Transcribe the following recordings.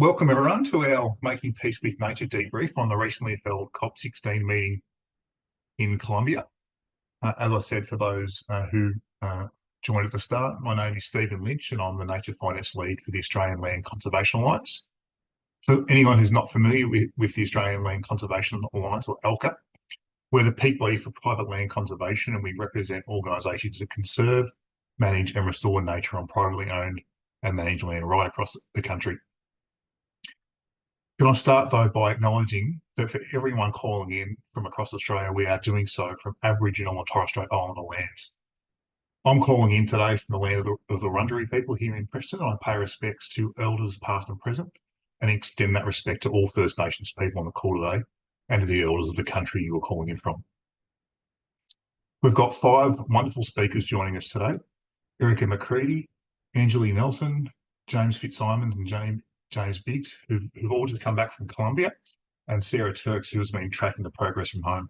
Welcome everyone to our Making Peace with Nature debrief on the recently held COP16 meeting in Colombia. As I said, for those who joined at the start, my name is Stephen Lynch and I'm the Nature Finance Lead for the Australian Land Conservation Alliance. For anyone who's not familiar with the Australian Land Conservation Alliance, or ALCA, we're the peak body for private land conservation, and we represent organisations that conserve, manage and restore nature on privately owned and managed land right across the country. Can I start though by acknowledging that for everyone calling in from across Australia, we are doing so from Aboriginal and Torres Strait Islander lands. I'm calling in today from the land of the Wurundjeri people here in Preston, and I pay respects to elders past and present and extend that respect to all First Nations people on the call today and to the elders of the country you are calling in from. We've got 5 wonderful speakers joining us today: Erica McCreedy, Anjali Nelson, James Fitzsimons and James Biggs, who've all just come back from Colombia, and Sarah Terkes, who has been tracking the progress from home.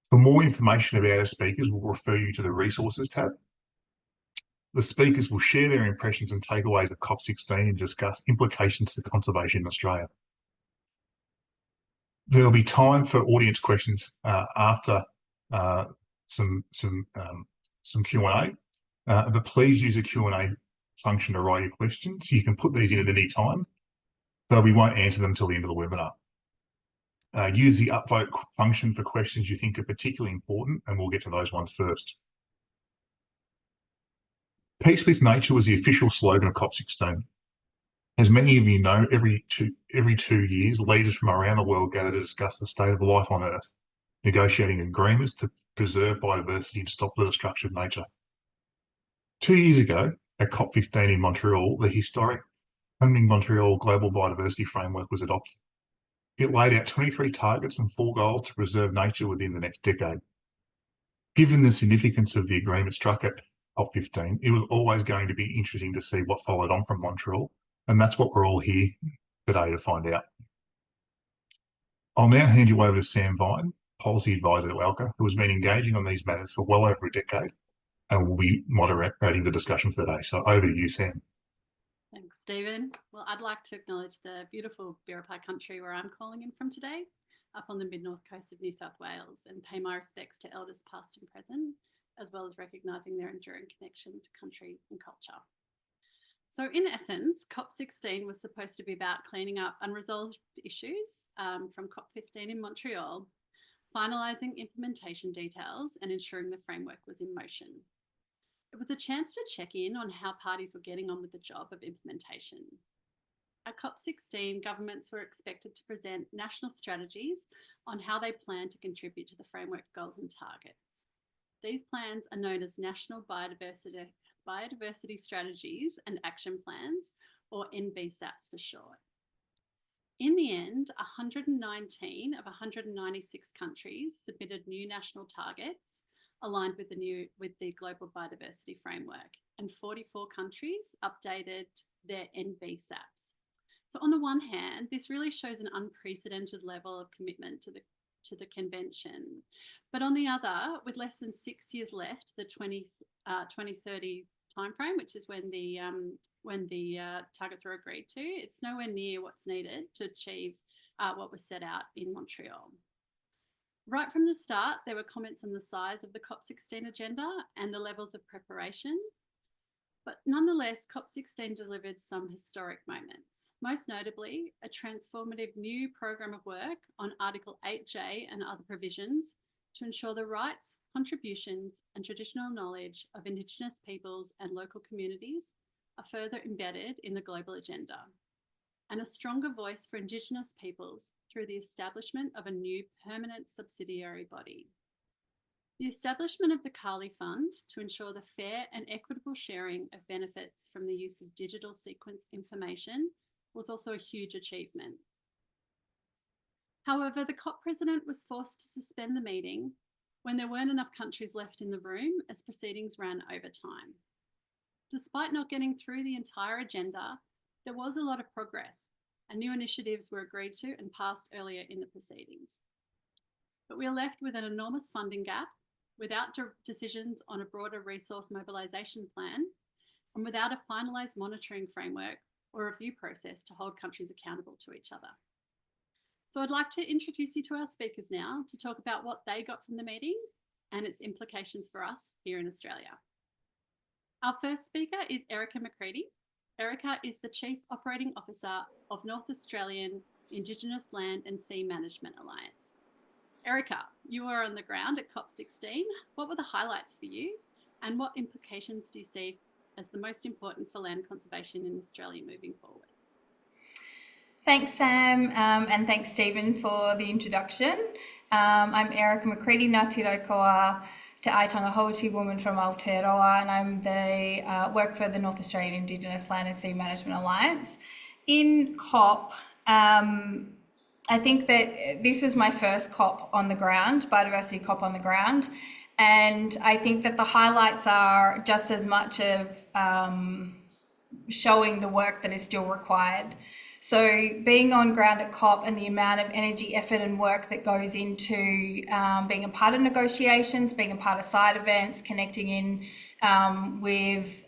For more information about our speakers, we'll refer you to the Resources tab. The speakers will share their impressions and takeaways of COP16 and discuss implications for conservation in Australia. There'll be time for audience questions after some Q&A, but please use the Q&A function to write your questions. You can put these in at any time, though we won't answer them until the end of the webinar. Use the upvote function for questions you think are particularly important, and we'll get to those ones first. Peace with Nature was the official slogan of COP16. As many of you know, every two years, leaders from around the world gather to discuss the state of life on Earth, negotiating agreements to preserve biodiversity and stop the destruction of nature. 2 years ago, at COP15 in Montreal, the historic Montreal Global Biodiversity Framework was adopted. It laid out 23 targets and 4 goals to preserve nature within the next decade. Given the significance of the agreement struck at COP15, it was always going to be interesting to see what followed on from Montreal, and that's what we're all here today to find out. I'll now hand you over to Sam Vine, Policy Advisor to ALCA, who has been engaging on these matters for well over a decade and will be moderating the discussion for today. So over to you, Sam. Thanks, Stephen. Well, I'd like to acknowledge the beautiful Biripi country where I'm calling in from today, up on the mid-north coast of New South Wales, and pay my respects to elders past and present, as well as recognising their enduring connection to country and culture. So in essence, COP16 was supposed to be about cleaning up unresolved issues from COP15 in Montreal, finalising implementation details and ensuring the framework was in motion. It was a chance to check in on how parties were getting on with the job of implementation. At COP16, governments were expected to present national strategies on how they plan to contribute to the framework goals and targets. These plans are known as National Biodiversity Strategies and Action Plans, or NBSAPs for short. In the end, 119 of 196 countries submitted new national targets aligned with the Global Biodiversity Framework, and 44 countries updated their NBSAPs. So on the one hand, this really shows an unprecedented level of commitment to the convention. But on the other, with less than 6 years left, the 2030 timeframe, which is when the targets were agreed to, it's nowhere near what's needed to achieve what was set out in Montreal. Right from the start, there were comments on the size of the COP16 agenda and the levels of preparation. But nonetheless, COP16 delivered some historic moments, most notably a transformative new program of work on Article 8J and other provisions to ensure the rights, contributions and traditional knowledge of Indigenous peoples and local communities are further embedded in the global agenda, and a stronger voice for Indigenous peoples through the establishment of a new permanent subsidiary body. The establishment of the Kali Fund to ensure the fair and equitable sharing of benefits from the use of digital sequence information was also a huge achievement. However, the COP president was forced to suspend the meeting when there weren't enough countries left in the room as proceedings ran over time. Despite not getting through the entire agenda, there was a lot of progress and new initiatives were agreed to and passed earlier in the proceedings. But we are left with an enormous funding gap, without decisions on a broader resource mobilisation plan, and without a finalised monitoring framework or review process to hold countries accountable to each other. So I'd like to introduce you to our speakers now to talk about what they got from the meeting and its implications for us here in Australia. Our first speaker is Erica McCreedy. Erica is the Chief Operating Officer of North Australian Indigenous Land and Sea Management Alliance. Erica, you were on the ground at COP16. What were the highlights for you, and what implications do you see as the most important for land conservation in Australia moving forward? Thanks, Sam, and thanks, Stephen, for the introduction. I'm Erica McCreedy, Ngāti Raukawa Te Aitanga Hauti woman from Aotearoa, and I'm the work for the North Australian Indigenous Land and Sea Management Alliance. In COP, I think that this is my first COP on the ground, biodiversity COP on the ground, and I think that the highlights are just as much of showing the work that is still required. So being on ground at COP and the amount of energy, effort and work that goes into being a part of negotiations, being a part of side events, connecting in with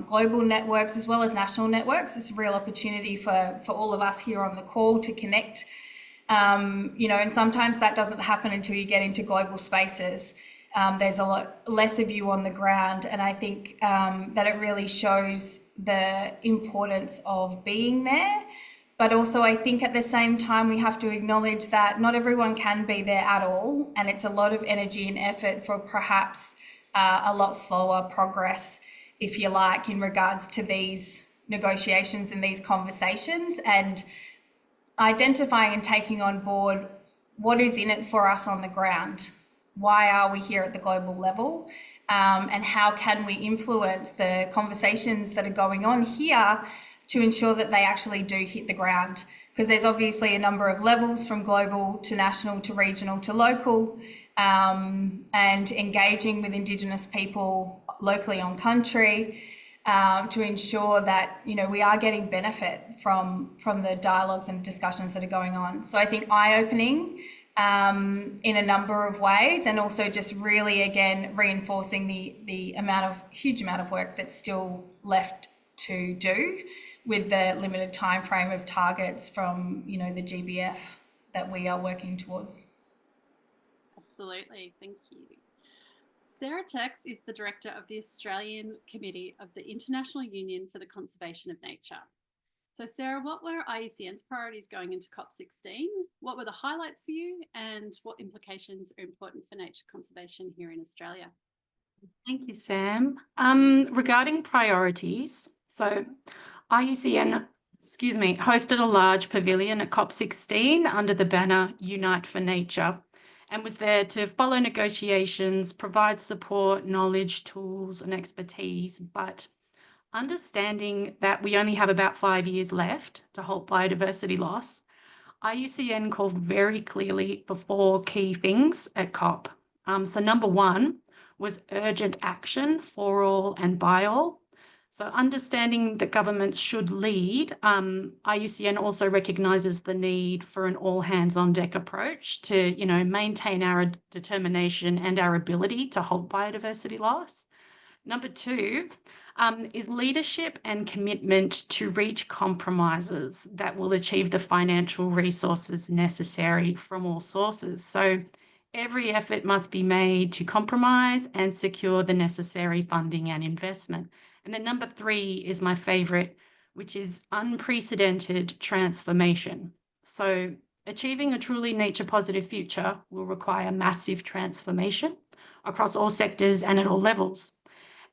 global networks as well as national networks. It's a real opportunity for all of us here on the call to connect. And sometimes that doesn't happen until you get into global spaces. There's a lot less of you on the ground, and I think that it really shows the importance of being there. But also I think at the same time we have to acknowledge that not everyone can be there at all, and it's a lot of energy and effort for perhaps a lot slower progress, if you like, in regards to these negotiations and these conversations, and identifying and taking on board what is in it for us on the ground. Why are we here at the global level? And how can we influence the conversations that are going on here to ensure that they actually do hit the ground? Because there's obviously a number of levels, from global to national to regional to local, and engaging with Indigenous people locally on country to ensure that we are getting benefit from the dialogues and discussions that are going on. So I think eye-opening in a number of ways, and also just really again reinforcing the huge amount of work that's still left to do with the limited time frame of targets from the GBF that we are working towards. Absolutely, thank you. Sarah Terkes is the director of the Australian Committee of the International Union for the Conservation of Nature. So Sarah, what were IUCN's priorities going into COP16? What were the highlights for you, and what implications are important for nature conservation here in Australia? Thank you, Sam. Regarding priorities, so IUCN, hosted a large pavilion at COP16 under the banner Unite for Nature, and was there to follow negotiations, provide support, knowledge, tools and expertise, but understanding that we only have about 5 years left to halt biodiversity loss, IUCN called very clearly for 4 key things at COP. So number 1 was urgent action for all and by all. So understanding that governments should lead, IUCN also recognises the need for an all hands on deck approach to, maintain our determination and our ability to halt biodiversity loss. Number 2 is leadership and commitment to reach compromises that will achieve the financial resources necessary from all sources. So every effort must be made to compromise and secure the necessary funding and investment. And then number 3 is my favourite, which is unprecedented transformation. So achieving a truly nature positive future will require massive transformation across all sectors and at all levels.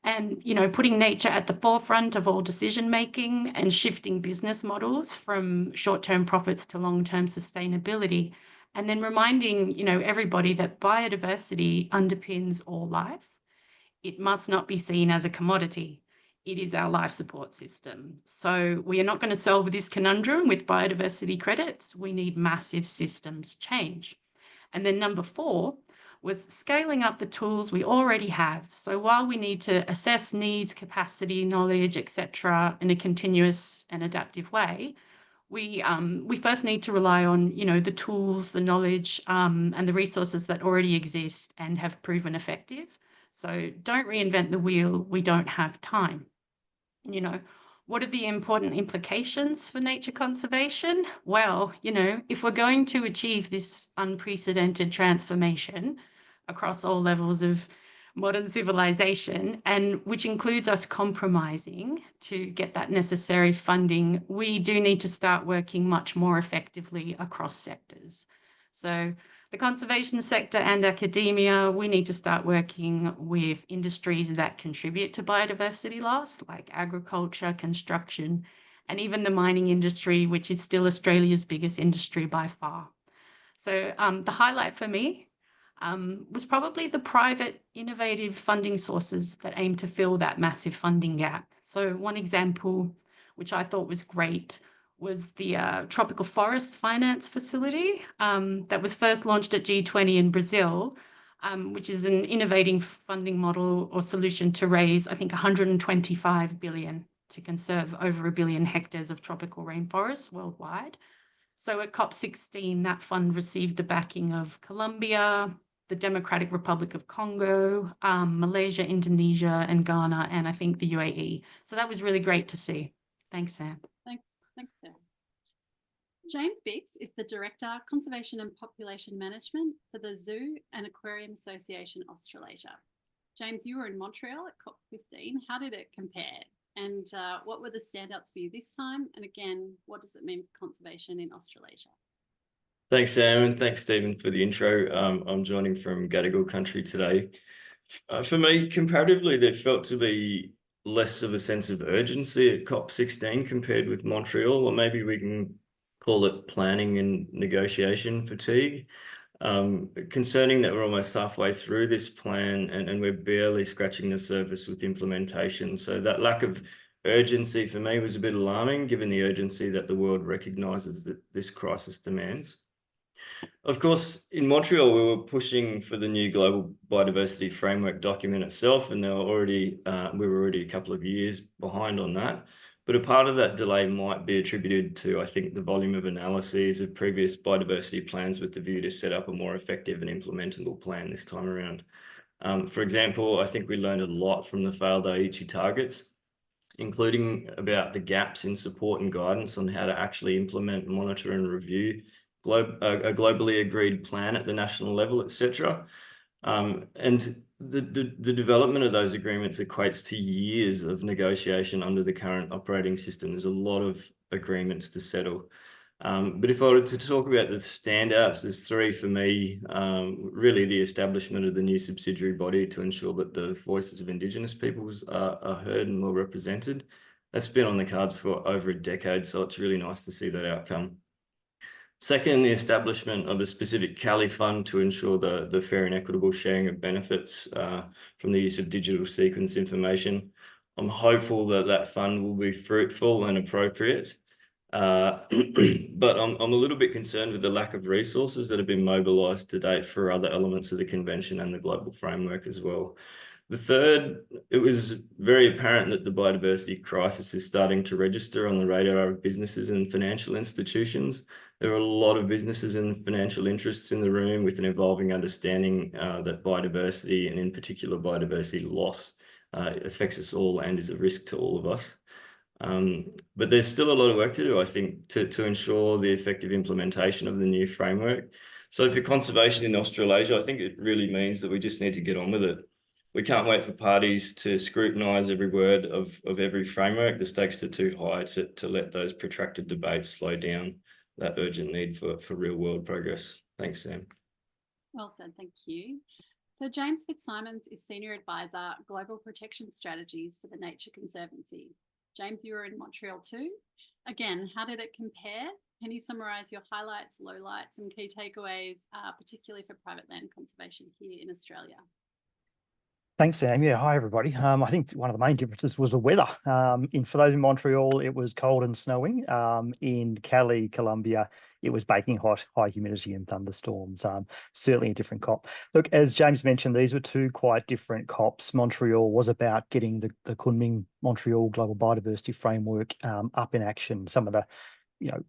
And, putting nature at the forefront of all decision making and shifting business models from short-term profits to long-term sustainability. And then reminding, everybody that biodiversity underpins all life. It must not be seen as a commodity. It is our life support system. So we are not going to solve this conundrum with biodiversity credits. We need massive systems change. And then number 4 was scaling up the tools we already have. So while we need to assess needs, capacity, knowledge, etc., in a continuous and adaptive way, we first need to rely on, the tools, the knowledge, and the resources that already exist and have proven effective. So don't reinvent the wheel. We don't have time. What are the important implications for nature conservation? Well, if we're going to achieve this unprecedented transformation across all levels of modern civilization, and which includes us compromising to get that necessary funding, we do need to start working much more effectively across sectors. So the conservation sector and academia, we need to start working with industries that contribute to biodiversity loss, like agriculture, construction, and even the mining industry, which is still Australia's biggest industry by far. So the highlight for me was probably the private innovative funding sources that aim to fill that massive funding gap. So one example, which I thought was great, was the Tropical Forests Finance Facility that was first launched at G20 in Brazil, which is an innovating funding model or solution to raise, I think, 125 billion to conserve over 1 billion hectares of tropical rainforests worldwide. So at COP16, that fund received the backing of Colombia, the Democratic Republic of Congo, Malaysia, Indonesia, and Ghana, and I think the UAE. So that was really great to see. Thanks, Sam. Thanks, Sam. James Biggs is the Director, Conservation and Population Management for the Zoo and Aquarium Association Australasia. James, you were in Montreal at COP15. How did it compare? And what were the standouts for you this time? And again, what does it mean for conservation in Australasia? Thanks, Sam, and thanks, Stephen, for the intro. I'm joining from Gadigal country today. For me, comparatively, there felt to be less of a sense of urgency at COP16 compared with Montreal, or maybe we can call it planning and negotiation fatigue. Concerning that we're almost halfway through this plan and we're barely scratching the surface with implementation. So that lack of urgency for me was a bit alarming, given the urgency that the world recognises that this crisis demands. Of course, in Montreal, we were pushing for the new global biodiversity framework document itself, and we were already a couple of years behind on that. But a part of that delay might be attributed to, I think, the volume of analyses of previous biodiversity plans with the view to set up a more effective and implementable plan this time around. For example, I think we learned a lot from the failed Aichi targets, including about the gaps in support and guidance on how to actually implement, monitor and review a globally agreed plan at the national level, etc. And the development of those agreements equates to years of negotiation under the current operating system. There's a lot of agreements to settle. But if I were to talk about the standouts, there's three for me. Really the establishment of the new subsidiary body to ensure that the voices of Indigenous peoples are heard and well represented. That's been on the cards for over a decade, so it's really nice to see that outcome. Second, the establishment of a specific Cali fund to ensure the fair and equitable sharing of benefits from the use of digital sequence information. I'm hopeful that that fund will be fruitful and appropriate, but I'm a little bit concerned with the lack of resources that have been mobilised to date for other elements of the convention and the global framework as well. The third, it was very apparent that the biodiversity crisis is starting to register on the radar of businesses and financial institutions. There are a lot of businesses and financial interests in the room with an evolving understanding that biodiversity, and in particular biodiversity loss, affects us all and is a risk to all of us. But there's still a lot of work to do, I think, to ensure the effective implementation of the new framework. So for conservation in Australasia, I think it really means that we just need to get on with it. We can't wait for parties to scrutinise every word of every framework. The stakes are too high to let those protracted debates slow down that urgent need for real world progress. Thanks, Sam. Well said, thank you. So James Fitzsimons is Senior Advisor, Global Protection Strategies for the Nature Conservancy. James, you were in Montreal too. Again, how did it compare? Can you summarise your highlights, lowlights and key takeaways, particularly for private land conservation here in Australia? Thanks, Sam. Yeah, hi, everybody. I think one of the main differences was the weather. For those in Montreal, it was cold and snowing. In Cali, Colombia, it was baking hot, high humidity and thunderstorms. Certainly a different COP. Look, as James mentioned, these were two quite different COPs. Montreal was about getting the Kunming-Montreal Global Biodiversity Framework up in action. Some of the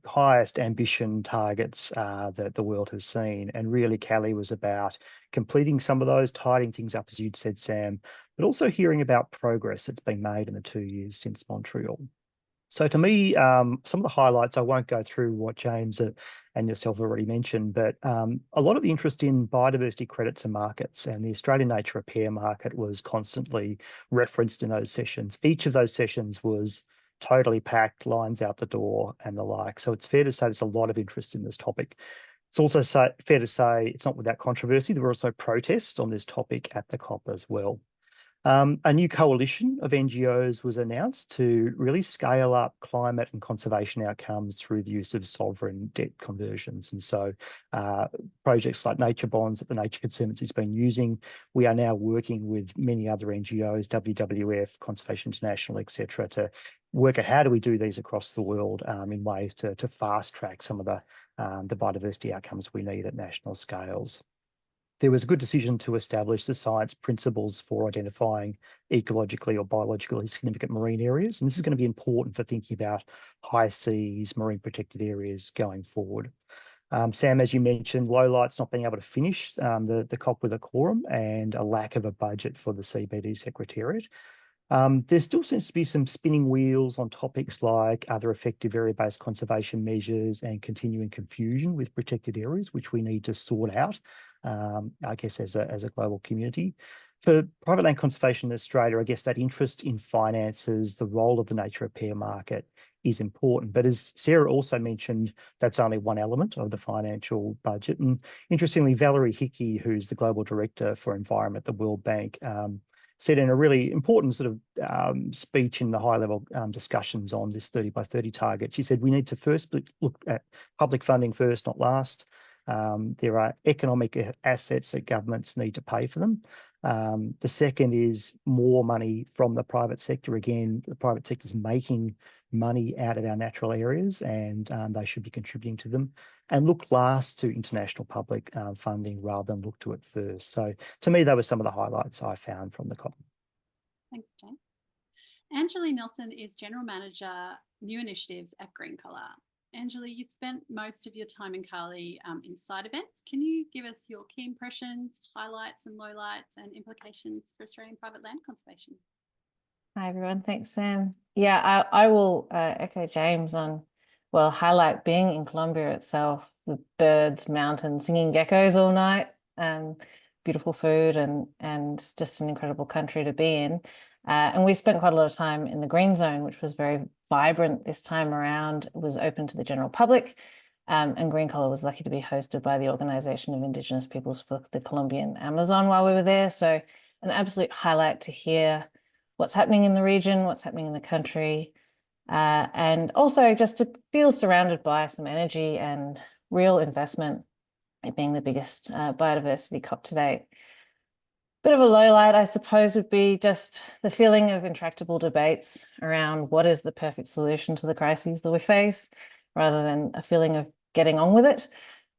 highest ambition targets that the world has seen. And really, Cali was about completing some of those, tidying things up, as you'd said, Sam, but also hearing about progress that's been made in the 2 years since Montreal. So to me, some of the highlights, I won't go through what James and yourself already mentioned, but a lot of the interest in biodiversity credits and markets, and the Australian nature repair market was constantly referenced in those sessions. Each of those sessions was totally packed, lines out the door and the like. So it's fair to say there's a lot of interest in this topic. It's also fair to say it's not without controversy. There were also protests on this topic at the COP as well. A new coalition of NGOs was announced to really scale up climate and conservation outcomes through the use of sovereign debt conversions. And so projects like nature bonds that the Nature Conservancy has been using, we are now working with many other NGOs, WWF, Conservation International, etc., to work at how do we do these across the world in ways to fast track some of the biodiversity outcomes we need at national scales. There was a good decision to establish the science principles for identifying ecologically or biologically significant marine areas. And this is going to be important for thinking about high seas, marine protected areas going forward. Sam, as you mentioned, lowlights not being able to finish the COP with a quorum and a lack of a budget for the CBD Secretariat. There still seems to be some spinning wheels on topics like other effective area-based conservation measures and continuing confusion with protected areas, which we need to sort out, I guess, as a global community. For private land conservation in Australia, I guess that interest in finances, the role of the nature repair market is important. But as Sarah also mentioned, that's only one element of the financial budget. And interestingly, Valerie Hickey, who's the Global Director for Environment at the World Bank, said in a really important sort of speech in the high-level discussions on this 30 by 30 target, she said, we need to first look at public funding first, not last. There are economic assets that governments need to pay for them. The second is more money from the private sector. Again, the private sector is making money out of our natural areas and they should be contributing to them. And look last to international public funding rather than look to it first. So to me, those were some of the highlights I found from the COP. Thanks, Jane. Anjali Nelson is General Manager, New Initiatives at GreenCollar. Anjali, you spent most of your time in Cali in side events. Can you give us your key impressions, highlights and lowlights and implications for Australian private land conservation? Hi, everyone. Thanks, Sam. Yeah, I will echo James on, well, highlight being in Colombia itself, with birds, mountains, singing geckos all night, beautiful food and just an incredible country to be in. And we spent quite a lot of time in the green zone, which was very vibrant this time around. It was open to the general public. And GreenCollar was lucky to be hosted by the Organization of Indigenous Peoples for the Colombian Amazon while we were there. So an absolute highlight to hear what's happening in the region, what's happening in the country, and also just to feel surrounded by some energy and real investment, it being the biggest biodiversity COP to date. Bit of a low light, I suppose, would be just the feeling of intractable debates around what is the perfect solution to the crises that we face, rather than a feeling of getting on with it.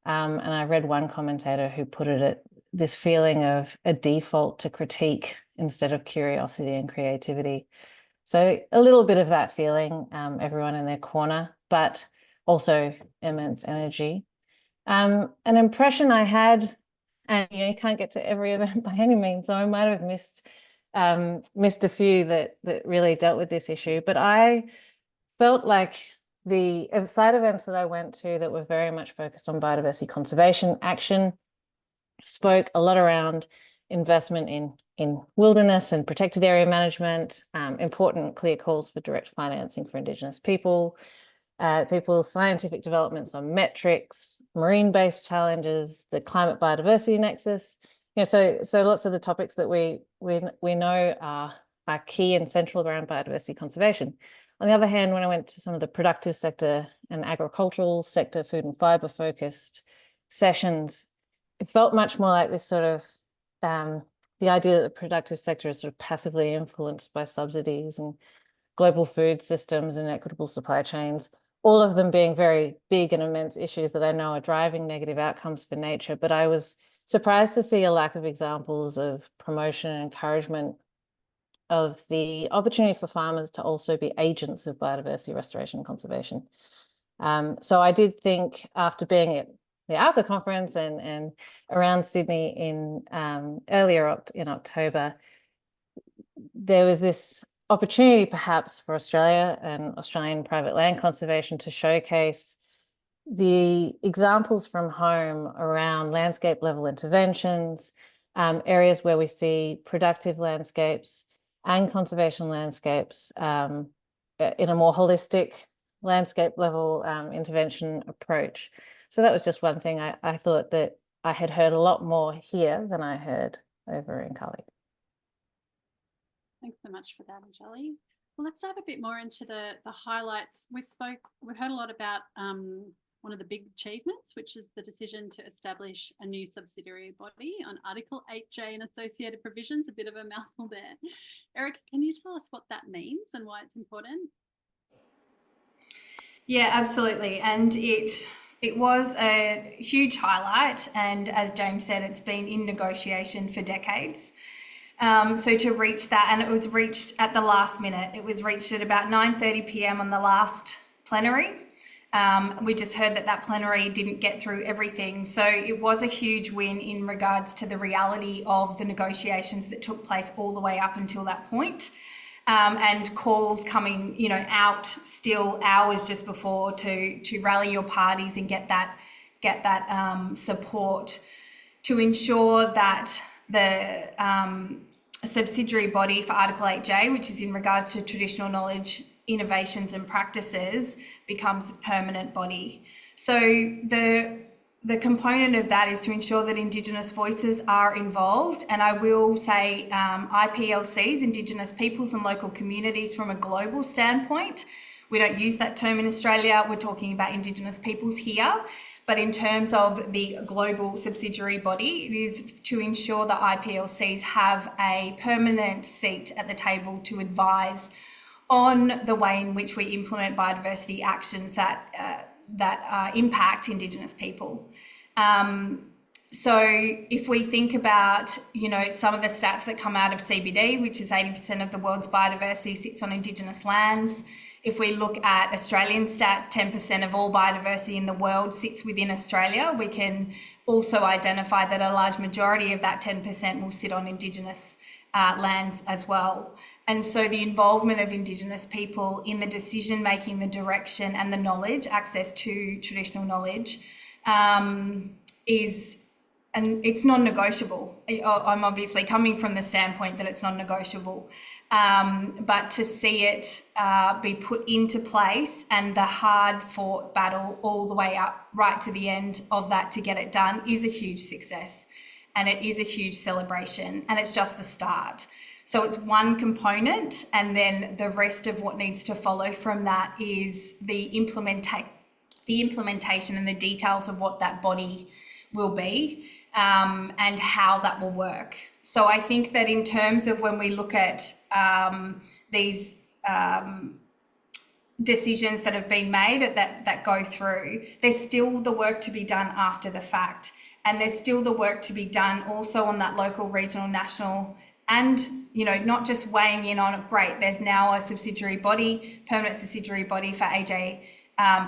And I read one commentator who put it at this feeling of a default to critique instead of curiosity and creativity. So a little bit of that feeling, everyone in their corner, but also immense energy. An impression I had, and you can't get to every event by any means, so I might have missed a few that really dealt with this issue, but I felt like the side events that I went to that were very much focused on biodiversity conservation action spoke a lot around investment in wilderness and protected area management, important clear calls for direct financing for Indigenous people's scientific developments on metrics, marine-based challenges, the climate biodiversity nexus. So lots of the topics that we know are key and central around biodiversity conservation. On the other hand, when I went to some of the productive sector and agricultural sector, food and fiber focused sessions, it felt much more like this sort of the idea that the productive sector is sort of passively influenced by subsidies and global food systems and equitable supply chains, all of them being very big and immense issues that I know are driving negative outcomes for nature. But I was surprised to see a lack of examples of promotion and encouragement of the opportunity for farmers to also be agents of biodiversity restoration and conservation. So I did think, after being at the ARPA conference and around Sydney in earlier in October, there was this opportunity perhaps for Australia and Australian private land conservation to showcase the examples from home around landscape level interventions, areas where we see productive landscapes and conservation landscapes in a more holistic landscape level intervention approach. So that was just one thing I thought that I had heard a lot more here than I heard over in Cali. Thanks so much for that, Anjali. Well, let's dive a bit more into the highlights. We've heard a lot about one of the big achievements, which is the decision to establish a new subsidiary body on Article 8J and associated provisions. A bit of a mouthful there. Eric, can you tell us what that means and why it's important? Yeah, absolutely. And it was a huge highlight. And as James said, it's been in negotiation for decades. So to reach that, and it was reached at the last minute. It was reached at about 9:30 p.m. on the last plenary. We just heard that plenary didn't get through everything. So it was a huge win in regards to the reality of the negotiations that took place all the way up until that point. And calls coming, out still hours just before to rally your parties and get that support to ensure that the subsidiary body for Article 8J, which is in regards to traditional knowledge, innovations and practices, becomes a permanent body. So the component of that is to ensure that Indigenous voices are involved. And I will say IPLCs, Indigenous peoples and local communities, from a global standpoint. We don't use that term in Australia. We're talking about Indigenous peoples here. But in terms of the global subsidiary body, it is to ensure that IPLCs have a permanent seat at the table to advise on the way in which we implement biodiversity actions that impact Indigenous people. So if we think about, some of the stats that come out of CBD, which is 80% of the world's biodiversity sits on Indigenous lands. If we look at Australian stats, 10% of all biodiversity in the world sits within Australia. We can also identify that a large majority of that 10% will sit on Indigenous lands as well. And so the involvement of Indigenous people in the decision making, the direction and the knowledge, access to traditional knowledge, and it's non-negotiable. I'm obviously coming from the standpoint that it's non-negotiable, but to see it be put into place and the hard-fought battle all the way up right to the end of that to get it done is a huge success, and it is a huge celebration, and it's just the start. So it's one component, and then the rest of what needs to follow from that is the implementation and the details of what that body will be, and how that will work. So I think that in terms of when we look at these decisions that have been made that go through, there's still the work to be done after the fact. And there's still the work to be done also on that local, regional, national, and, not just weighing in on, great, there's now a subsidiary body, permanent subsidiary body for AJ,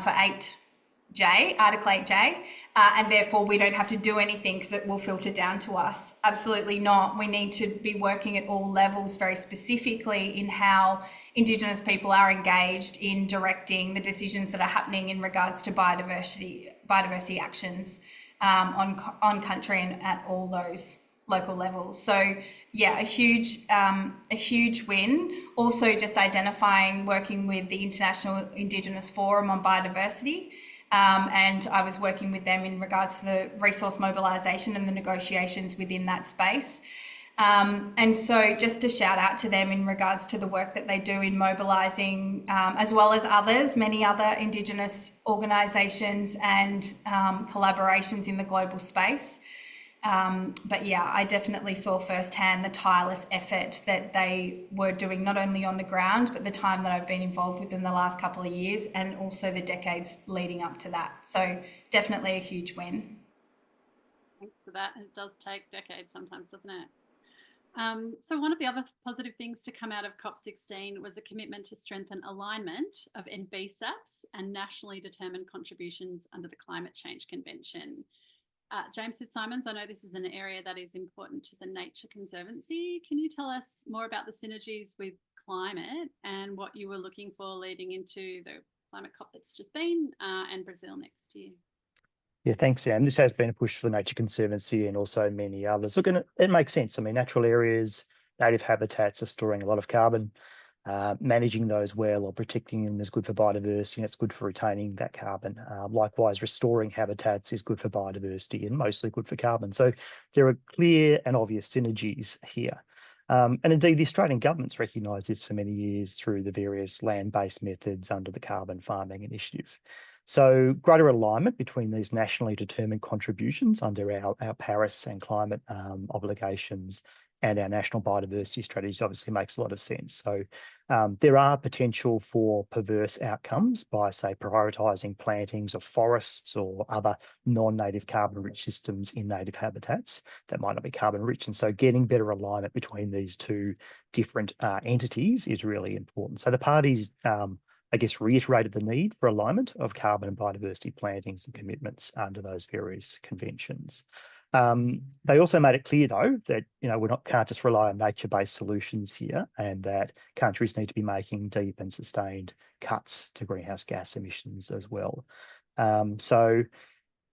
for 8J, Article 8J, and therefore we don't have to do anything because it will filter down to us. Absolutely not. We need to be working at all levels very specifically in how Indigenous people are engaged in directing the decisions that are happening in regards to biodiversity actions on country and at all those local levels. So yeah, a huge win. Also just identifying, working with the International Indigenous Forum on Biodiversity, and I was working with them in regards to the resource mobilisation and the negotiations within that space. And so just a shout out to them in regards to the work that they do in mobilising, as well as many other Indigenous organisations and collaborations in the global space. But yeah, I definitely saw firsthand the tireless effort that they were doing, not only on the ground, but the time that I've been involved with in the last couple of years, and also the decades leading up to that. So definitely a huge win. Thanks for that. It does take decades sometimes, doesn't it? So one of the other positive things to come out of COP16 was a commitment to strengthen alignment of NBSAPs and nationally determined contributions under the Climate Change Convention. James Fitzsimons, I know this is an area that is important to the Nature Conservancy. Can you tell us more about the synergies with climate and what you were looking for leading into the climate COP that's just been and Brazil next year. Yeah, thanks, Sam. This has been a push for the Nature Conservancy and also many others. Look, and it makes sense. I mean, natural areas, native habitats are storing a lot of carbon. Managing those well or protecting them is good for biodiversity, and it's good for retaining that carbon. Likewise, restoring habitats is good for biodiversity and mostly good for carbon. So there are clear and obvious synergies here. And indeed, the Australian government's recognised this for many years through the various land-based methods under the Carbon Farming Initiative. So greater alignment between these nationally determined contributions under our Paris and climate obligations and our national biodiversity strategies obviously makes a lot of sense. So there are potential for perverse outcomes by, say, prioritising plantings of forests or other non-native carbon-rich systems in native habitats that might not be carbon-rich. And so getting better alignment between these two different entities is really important. So the parties I guess, reiterated the need for alignment of carbon and biodiversity plantings and commitments under those various conventions. They also made it clear, though, that we can't just rely on nature-based solutions here, and that countries need to be making deep and sustained cuts to greenhouse gas emissions as well. So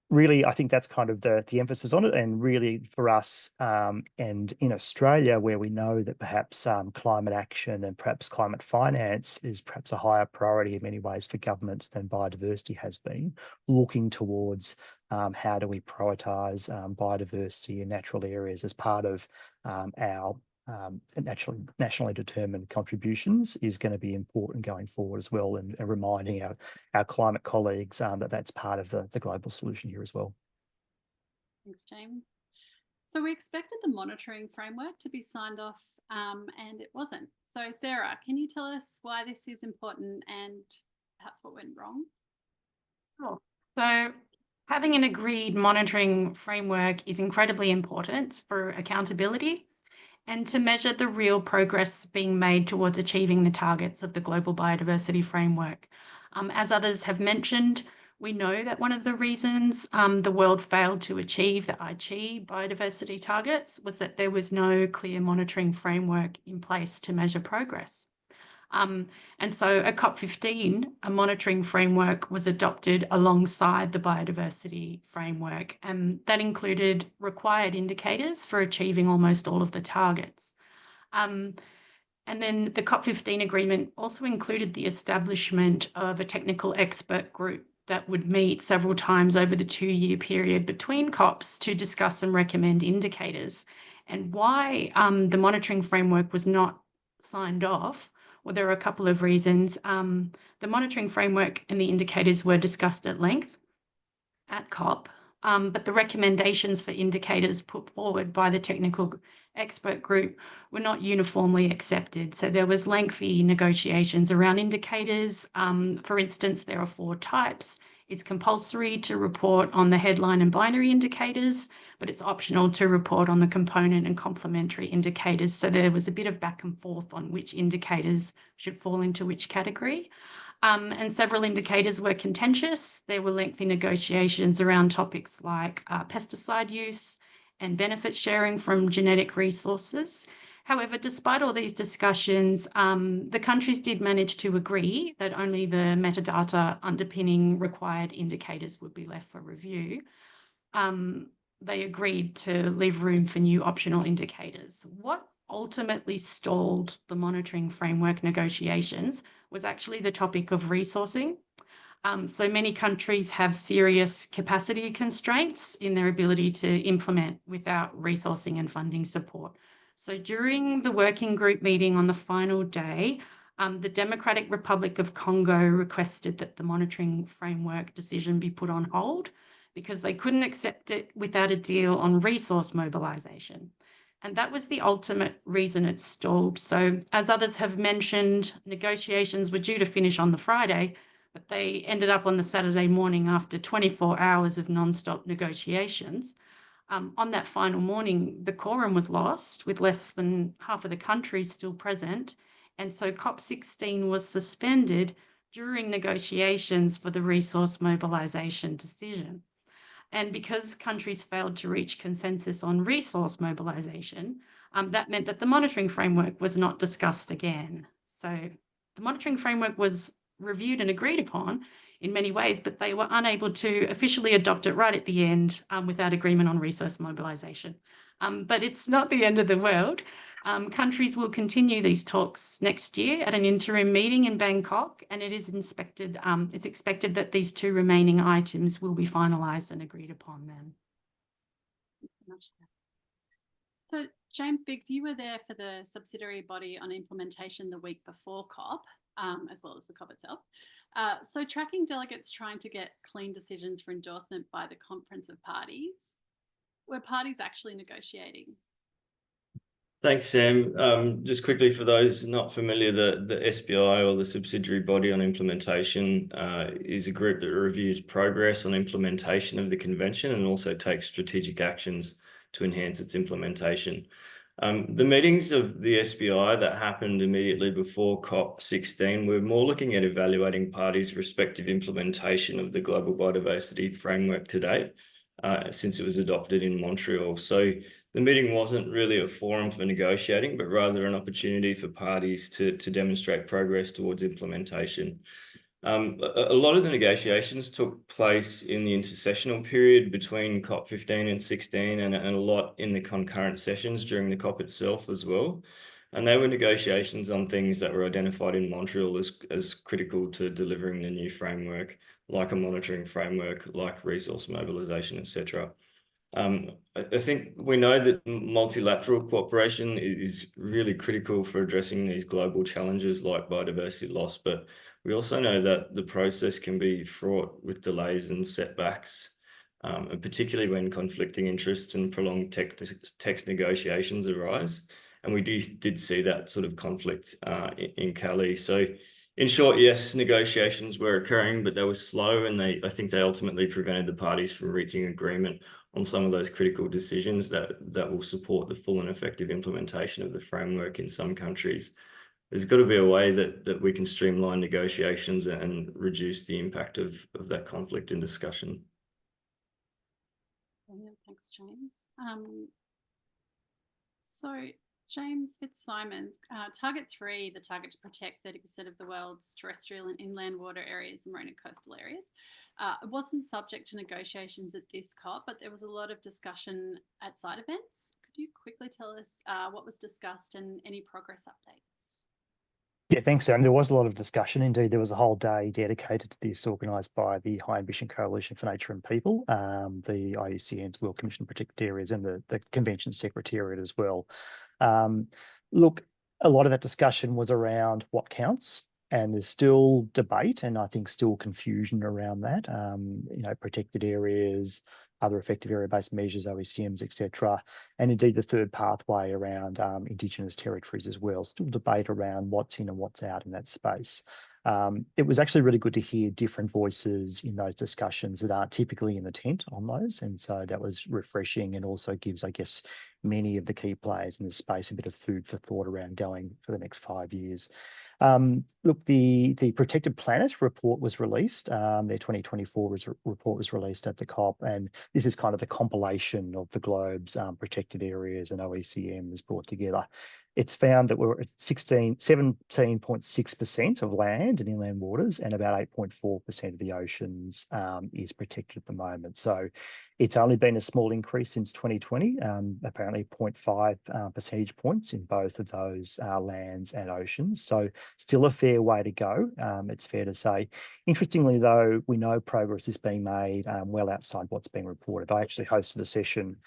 really, I think that's kind of the emphasis on it. And really for us and in Australia, where we know that perhaps climate action and perhaps climate finance is perhaps a higher priority in many ways for governments than biodiversity has been, looking towards how do we prioritise biodiversity in natural areas as part of our nationally determined contributions is going to be important going forward as well, and reminding our climate colleagues that that's part of the global solution here as well. Thanks, James. So we expected the monitoring framework to be signed off and it wasn't. So Sarah, can you tell us why this is important and perhaps what went wrong? Sure. So having an agreed monitoring framework is incredibly important for accountability and to measure the real progress being made towards achieving the targets of the Global Biodiversity Framework. As others have mentioned, we know that one of the reasons the world failed to achieve the Aichi biodiversity targets was that there was no clear monitoring framework in place to measure progress. And so at COP15, a monitoring framework was adopted alongside the biodiversity framework, and that included required indicators for achieving almost all of the targets. And then the COP15 agreement also included the establishment of a technical expert group that would meet several times over the 2-year period between COPs to discuss and recommend indicators. And why the monitoring framework was not signed off, well, there are a couple of reasons. The monitoring framework and the indicators were discussed at length at COP, but the recommendations for indicators put forward by the technical expert group were not uniformly accepted. So there was lengthy negotiations around indicators. For instance, there are 4 types. It's compulsory to report on the headline and binary indicators, but it's optional to report on the component and complementary indicators. So there was a bit of back and forth on which indicators should fall into which category. And several indicators were contentious. There were lengthy negotiations around topics like pesticide use and benefit sharing from genetic resources. However, despite all these discussions, the countries did manage to agree that only the metadata underpinning required indicators would be left for review. They agreed to leave room for new optional indicators. What ultimately stalled the monitoring framework negotiations was actually the topic of resourcing. So many countries have serious capacity constraints in their ability to implement without resourcing and funding support. So during the working group meeting on the final day, the Democratic Republic of Congo requested that the monitoring framework decision be put on hold because they couldn't accept it without a deal on resource mobilisation. And that was the ultimate reason it stalled. So as others have mentioned, negotiations were due to finish on the Friday, but they ended up on the Saturday morning after 24 hours of non-stop negotiations. On that final morning, the quorum was lost with less than half of the countries still present. And so COP16 was suspended during negotiations for the resource mobilisation decision. And because countries failed to reach consensus on resource mobilisation, that meant that the monitoring framework was not discussed again. So the monitoring framework was reviewed and agreed upon in many ways, but they were unable to officially adopt it right at the end without agreement on resource mobilisation. But it's not the end of the world. Countries will continue these talks next year at an interim meeting in Bangkok, and it is it's expected that these 2 remaining items will be finalised and agreed upon then. So James Biggs, you were there for the subsidiary body on implementation the week before COP, as well as the COP itself. So tracking delegates trying to get clean decisions for endorsement by the Conference of Parties, were parties actually negotiating? Thanks, Sam. Just quickly, for those not familiar, the SBI, or the subsidiary body on implementation, is a group that reviews progress on implementation of the convention and also takes strategic actions to enhance its implementation. The meetings of the SBI that happened immediately before COP16 were more looking at evaluating parties' respective implementation of the Global Biodiversity Framework to date, since it was adopted in Montreal. So the meeting wasn't really a forum for negotiating, but rather an opportunity for parties to demonstrate progress towards implementation. A lot of the negotiations took place in the intersessional period between COP15 and 16, and a lot in the concurrent sessions during the COP itself as well. And they were negotiations on things that were identified in Montreal as critical to delivering the new framework, like a monitoring framework, like resource mobilisation, etc. I think we know that multilateral cooperation is really critical for addressing these global challenges like biodiversity loss, but we also know that the process can be fraught with delays and setbacks, and particularly when conflicting interests and prolonged text negotiations arise. And we did see that sort of conflict in Cali. So in short, yes, negotiations were occurring, but they were slow, and I think they ultimately prevented the parties from reaching agreement on some of those critical decisions that will support the full and effective implementation of the framework in some countries. There's got to be a way that we can streamline negotiations and reduce the impact of that conflict in discussion. Brilliant. Thanks, James. So James Fitzsimons, Target 3, the target to protect 30% of the world's terrestrial and inland water areas and marine and coastal areas, it wasn't subject to negotiations at this COP, but there was a lot of discussion at side events. Could you quickly tell us what was discussed and any progress updates? Yeah, thanks, Sam. There was a lot of discussion. Indeed, there was a whole day dedicated to this, organised by the High Ambition Coalition for Nature and People, the IUCN's World Commission on Protected Areas, and the Convention Secretariat as well. Look, a lot of that discussion was around what counts, and there's still debate and I think still confusion around that. Protected areas, other effective area-based measures, OECMs, etc. And indeed the third pathway around Indigenous territories as well. Still debate around what's in and what's out in that space. It was actually really good to hear different voices in those discussions that aren't typically in the tent on those. And so that was refreshing, and also gives, I guess, many of the key players in the space a bit of food for thought around going for the next 5 years. Look, the Protected Planet report was released. Their 2024 report was released at the COP, and this is kind of the compilation of the globe's protected areas and OECMs brought together. It's found that we're at 17.6% of land and inland waters, and about 8.4% of the oceans is protected at the moment. So it's only been a small increase since 2020, apparently 0.5 percentage points in both of those lands and oceans. So still a fair way to go, it's fair to say. Interestingly, though, we know progress is being made well outside what's being reported. I actually hosted a session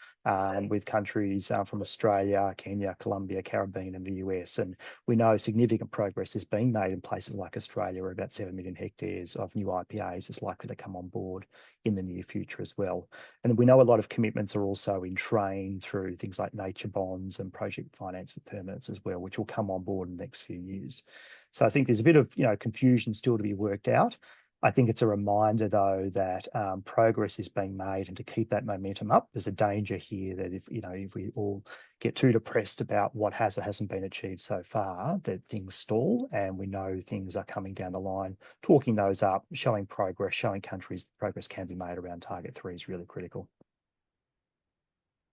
with countries from Australia, Kenya, Colombia, Caribbean, and the US. And we know significant progress is being made in places like Australia, where about 7 million hectares of new IPAs is likely to come on board in the near future as well. And we know a lot of commitments are also in train through things like nature bonds and project finance for permits as well, which will come on board in the next few years. So I think there's a bit of confusion still to be worked out. I think it's a reminder, though, that progress is being made, and to keep that momentum up. There's a danger here that if we all get too depressed about what has or hasn't been achieved so far, that things stall, and we know things are coming down the line. Talking those up, showing progress, showing countries progress can be made around Target 3 is really critical.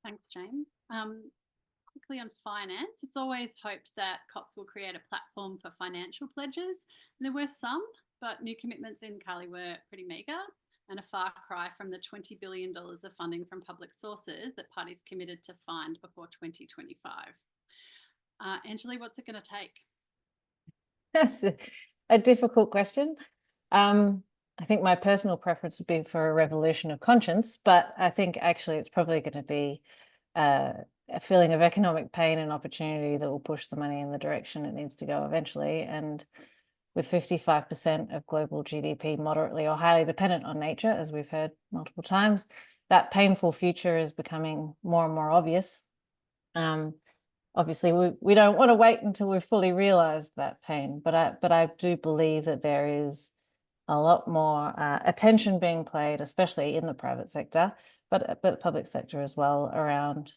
Thanks, James. quickly on finance. It's always hoped that COPs will create a platform for financial pledges. And there were some, but new commitments in Cali were pretty meagre and a far cry from the $20 billion of funding from public sources that parties committed to find before 2025. Anjali, what's it going to take? That's a difficult question. I think my personal preference would be for a revolution of conscience, but I think actually it's probably going to be a feeling of economic pain and opportunity that will push the money in the direction it needs to go eventually. And with 55% of global GDP moderately or highly dependent on nature, as we've heard multiple times, that painful future is becoming more and more obvious. Obviously, we don't want to wait until we've fully realized that pain, but I do believe that there is a lot more attention being played, especially in the private sector, but public sector as well, around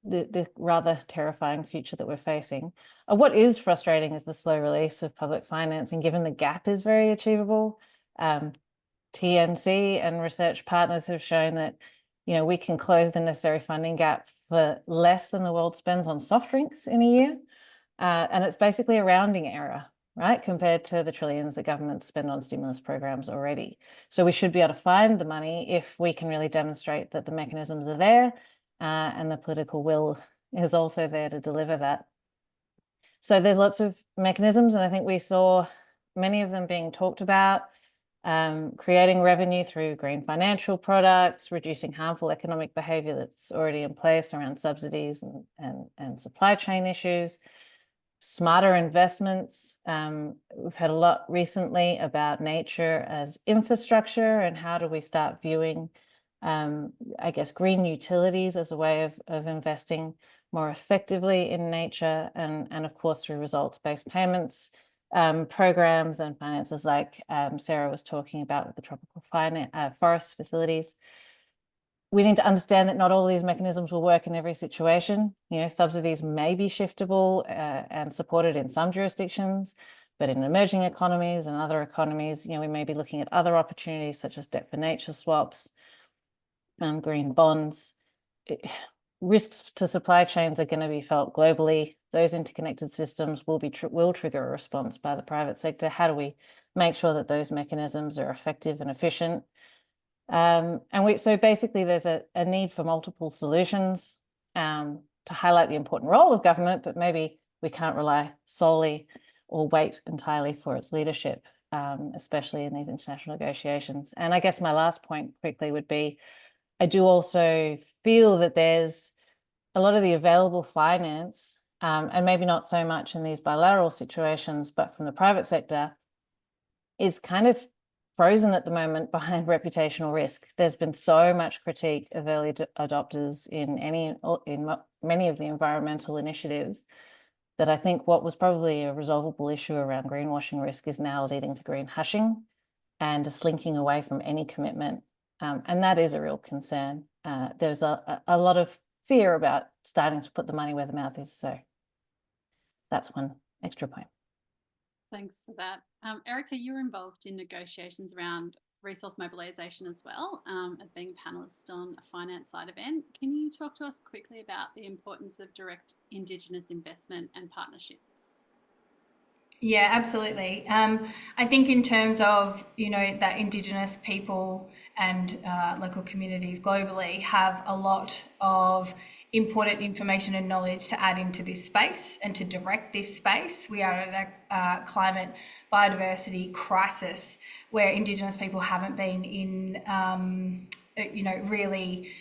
the rather terrifying future that we're facing. What is frustrating is the slow release of public financing, given the gap is very achievable. TNC and research partners have shown that, you know, we can close the necessary funding gap for less than the world spends on soft drinks in a year. And it's basically a rounding error, right, compared to the trillions that governments spend on stimulus programs already. So we should be able to find the money if we can really demonstrate that the mechanisms are there and the political will is also there to deliver that. So there's lots of mechanisms, and I think we saw many of them being talked about. Creating revenue through green financial products, reducing harmful economic behavior that's already in place around subsidies and supply chain issues, smarter investments. We've heard a lot recently about nature as infrastructure and how do we start viewing, I guess, green utilities as a way of investing more effectively in nature and of course through results-based payments. Programs and finances like Sarah was talking about with the tropical forest facilities. We need to understand that not all these mechanisms will work in every situation. You know, subsidies may be shiftable and supported in some jurisdictions, but in emerging economies and other economies, you know, we may be looking at other opportunities such as debt for nature swaps, green bonds. Risks to supply chains are going to be felt globally. Those interconnected systems will trigger a response by the private sector. How do we make sure that those mechanisms are effective and efficient? So basically there's a need for multiple solutions to highlight the important role of government, but maybe we can't rely solely or wait entirely for its leadership, especially in these international negotiations. And I guess my last point quickly would be, I do also feel that there's a lot of the available finance, and maybe not so much in these bilateral situations, but from the private sector, is kind of frozen at the moment behind reputational risk. There's been so much critique of early adopters in many of the environmental initiatives that I think what was probably a resolvable issue around greenwashing risk is now leading to green hushing and a slinking away from any commitment. And that is a real concern. There's a lot of fear about starting to put the money where the mouth is. So that's one extra point. Thanks for that. Erica, you're involved in negotiations around resource mobilisation as well, as being a panellist on a finance side event. Can you talk to us quickly about the importance of direct Indigenous investment and partnerships? Yeah, absolutely. I think in terms of, you know, that Indigenous people and local communities globally have a lot of important information and knowledge to add into this space and to direct this space. We are at a climate biodiversity crisis where Indigenous people haven't been in, you know, really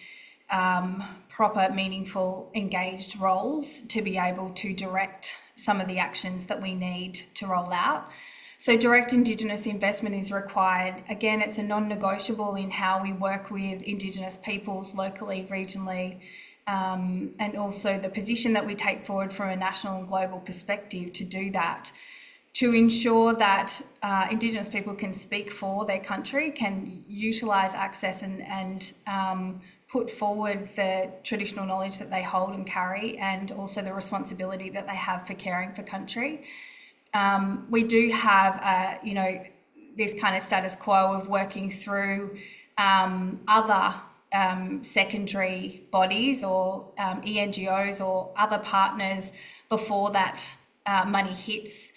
proper, meaningful, engaged roles to be able to direct some of the actions that we need to roll out. So direct Indigenous investment is required. Again, it's a non-negotiable in how we work with Indigenous peoples locally, regionally, and also the position that we take forward from a national and global perspective to do that, to ensure that Indigenous people can speak for their country, can utilise access and put forward the traditional knowledge that they hold and carry, and also the responsibility that they have for caring for country. We do have, you know, this kind of status quo of working through other secondary bodies or ENGOs or other partners before that money hits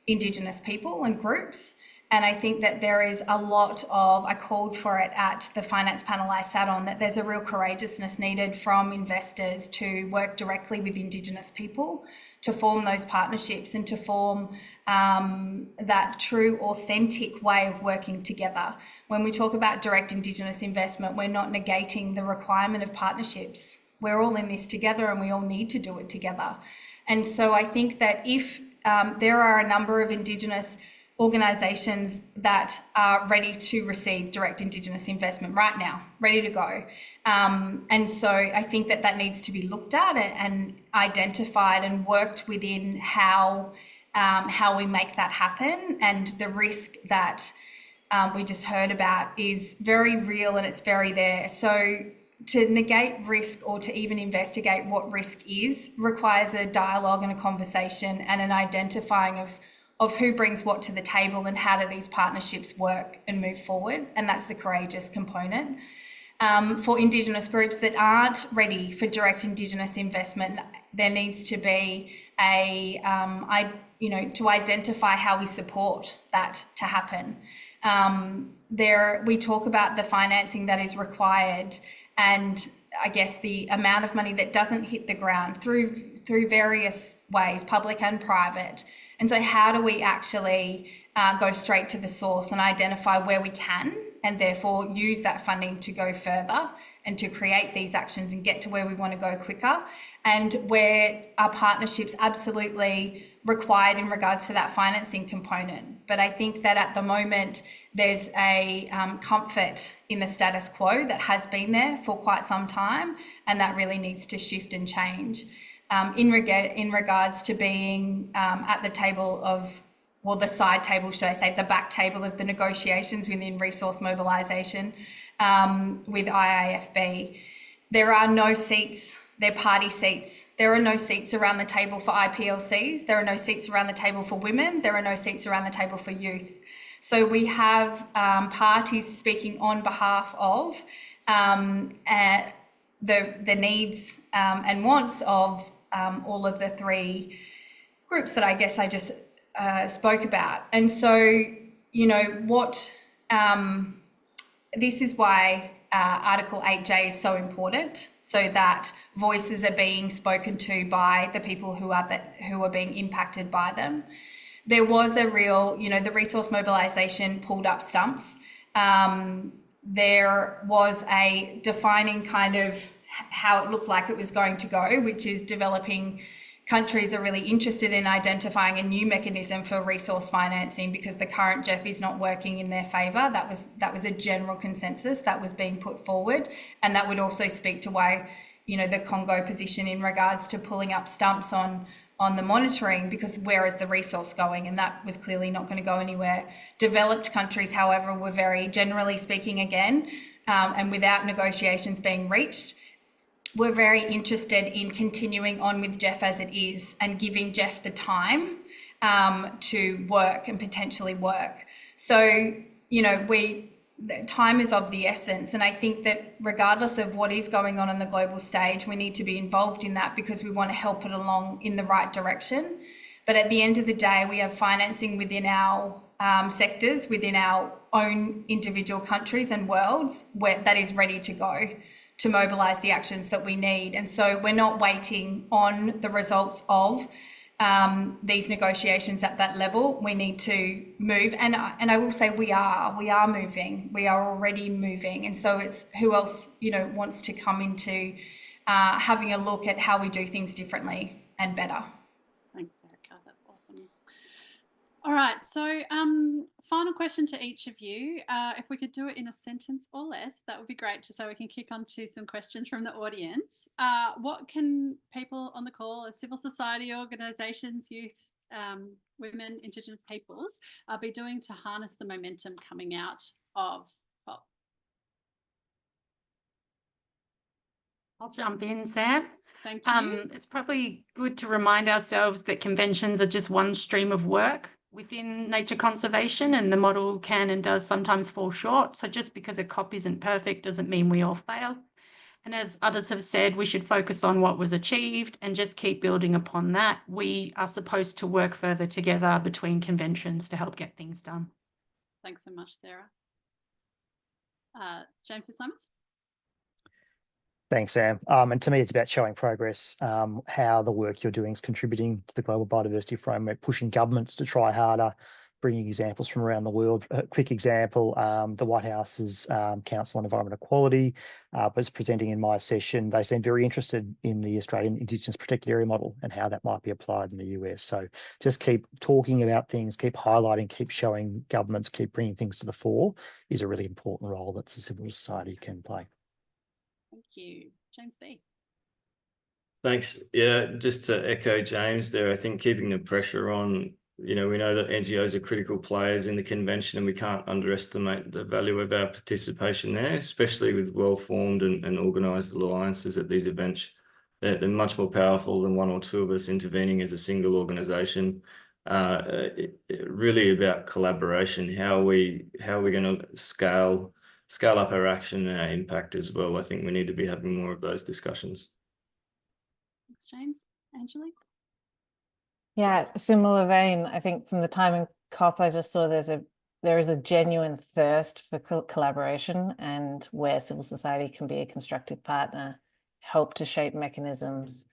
Indigenous people and groups. And I think that there is a lot of, I called for it at the finance panel I sat on, that there's a real courageousness needed from investors to work directly with Indigenous people, to form those partnerships and to form that true, authentic way of working together. When we talk about direct Indigenous investment, we're not negating the requirement of partnerships. We're all in this together and we all need to do it together. And so I think that if there are a number of Indigenous organisations that are ready to receive direct Indigenous investment right now, ready to go. And so I think that that needs to be looked at and identified and worked within how we make that happen. And the risk that we just heard about is very real and it's very there. So to negate risk or to even investigate what risk is requires a dialogue and a conversation and an identifying of who brings what to the table and how do these partnerships work and move forward. And that's the courageous component. For Indigenous groups that aren't ready for direct Indigenous investment, there needs to be to identify how we support that to happen. We talk about the financing that is required and I guess the amount of money that doesn't hit the ground through various ways, public and private. And so how do we actually go straight to the source and identify where we can and therefore use that funding to go further and to create these actions and get to where we want to go quicker, and where our partnerships absolutely required in regards to that financing component. But I think that at the moment there's a comfort in the status quo that has been there for quite some time, and that really needs to shift and change. In regards to being at the table of, well, the side table, should I say, the back table of the negotiations within resource mobilisation with IIFB, there are no seats. They're party seats. There are no seats around the table for IPLCs. There are no seats around the table for women. There are no seats around the table for youth. So we have parties speaking on behalf of the needs and wants of all of the three groups that I guess I just spoke about. And so, this is why Article 8J is so important, so that voices are being spoken to by the people who are being impacted by them. There was a real, the resource mobilisation pulled up stumps. There was a defining kind of how it looked like it was going to go, which is developing countries are really interested in identifying a new mechanism for resource financing because the current GEF is not working in their favour. That was a general consensus that was being put forward, and that would also speak to why the Congo position in regards to pulling up stumps on the monitoring, because where is the resource going? And that was clearly not going to go anywhere. Developed countries, however, were very generally speaking again, and without negotiations being reached, we're very interested in continuing on with GEF as it is and giving GEF the time to work and potentially work. So, time is of the essence. And I think that regardless of what is going on the global stage, we need to be involved in that because we want to help it along in the right direction. But at the end of the day, we have financing within our sectors, within our own individual countries and worlds where that is ready to go to mobilise the actions that we need. And so we're not waiting on the results of these negotiations at that level. We need to move. And I will say we are moving. We are already moving. And so it's who else, wants to come into having a look at how we do things differently and better. Thanks, Erica. That's awesome. All right. So final question to each of you. If we could do it in a sentence or less, that would be great, so we can kick on to some questions from the audience. What can people on the call, civil society organisations, youth, women, Indigenous peoples, be doing to harness the momentum coming out of COP? I'll jump in, Sam. Thank you. It's probably good to remind ourselves that conventions are just one stream of work. within nature conservation, and the model can and does sometimes fall short. So just because a COP isn't perfect doesn't mean we all fail. And as others have said, we should focus on what was achieved and just keep building upon that. We are supposed to work further together between conventions to help get things done. Thanks so much, Sarah. James Fitzsimons? Thanks, Sam. And to me, it's about showing progress, how the work you're doing is contributing to the global biodiversity framework, pushing governments to try harder, bringing examples from around the world. A quick example, the White House's Council on Environment Equality was presenting in my session. They seemed very interested in the Australian Indigenous Protected Area model and how that might be applied in the US. So just keep talking about things, keep highlighting, keep showing governments, keep bringing things to the fore is a really important role that civil society can play. Thank you. James B. Thanks. Yeah, just to echo James there, I think keeping the pressure on, we know that NGOs are critical players in the convention, and we can't underestimate the value of our participation there, especially with well-formed and organised alliances at these events. They're much more powerful than one or two of us intervening as a single organisation. Really about collaboration. How are we going to scale up our action and our impact as well? I think we need to be having more of those discussions. Thanks, James. Anjali? Yeah, similar vein. I think from the time in COP, I just saw there is a genuine thirst for collaboration, and where civil society can be a constructive partner, help to shape mechanisms.